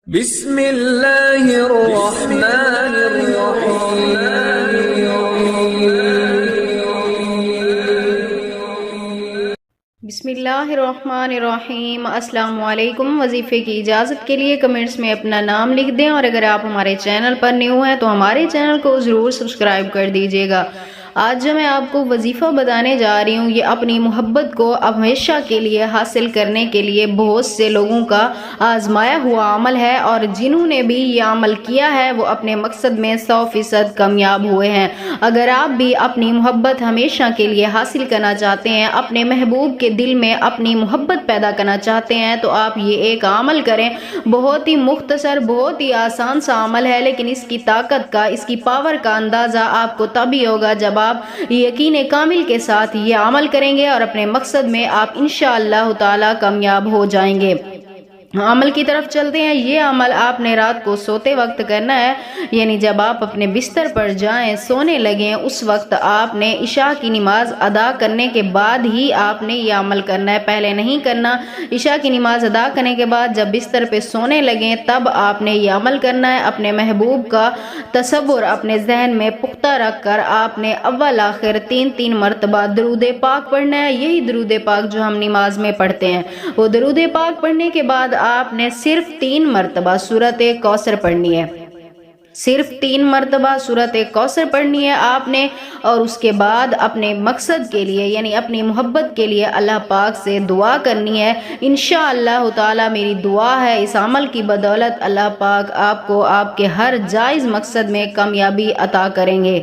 بسم اللہ الرحمن الرحیم۔ بسم اللہ الرحمن الرحیم۔ السلام علیکم۔ وظیفے کی اجازت کے لیے کمنٹس میں اپنا نام لکھ دیں، اور اگر آپ ہمارے چینل پر نیو ہیں تو ہمارے چینل کو ضرور سبسکرائب کر دیجیے گا۔ آج جو میں آپ کو وظیفہ بتانے جا رہی ہوں، یہ اپنی محبت کو ہمیشہ کے لیے حاصل کرنے کے لیے بہت سے لوگوں کا آزمایا ہوا عمل ہے، اور جنہوں نے بھی یہ عمل کیا ہے وہ اپنے مقصد میں 100% کامیاب ہوئے ہیں۔ اگر آپ بھی اپنی محبت ہمیشہ کے لیے حاصل کرنا چاہتے ہیں، اپنے محبوب کے دل میں اپنی محبت پیدا کرنا چاہتے ہیں، تو آپ یہ ایک عمل کریں۔ بہت ہی مختصر، بہت ہی آسان سا عمل ہے، لیکن اس کی طاقت کا، اس کی پاور کا اندازہ آپ کو تبھی ہوگا جب آپ یقین کامل کے ساتھ یہ عمل کریں گے، اور اپنے مقصد میں آپ انشاءاللہ تعالی کامیاب ہو جائیں گے۔ عمل کی طرف چلتے ہیں۔ یہ عمل آپ نے رات کو سوتے وقت کرنا ہے، یعنی جب آپ اپنے بستر پر جائیں، سونے لگیں، اس وقت آپ نے عشاء کی نماز ادا کرنے کے بعد ہی آپ نے یہ عمل کرنا ہے، پہلے نہیں کرنا۔ عشاء کی نماز ادا کرنے کے بعد جب بستر پہ سونے لگیں تب آپ نے یہ عمل کرنا ہے۔ اپنے محبوب کا تصور اپنے ذہن میں پختہ رکھ کر آپ نے اول آخر 3 مرتبہ درود پاک پڑھنا ہے۔ یہی درود پاک جو ہم نماز میں پڑھتے ہیں، وہ درود پاک پڑھنے کے بعد آپ نے صرف 3 مرتبہ سورۃ کوثر پڑھنی ہے، صرف 3 مرتبہ سورۃ کوثر پڑھنی ہے آپ نے، اور اس کے بعد اپنے مقصد کے لیے، یعنی اپنی محبت کے لیے اللہ پاک سے دعا کرنی ہے۔ انشاءاللہ تعالی میری دعا ہے اس عمل کی بدولت اللہ پاک آپ کو آپ کے ہر جائز مقصد میں کامیابی عطا کریں گے۔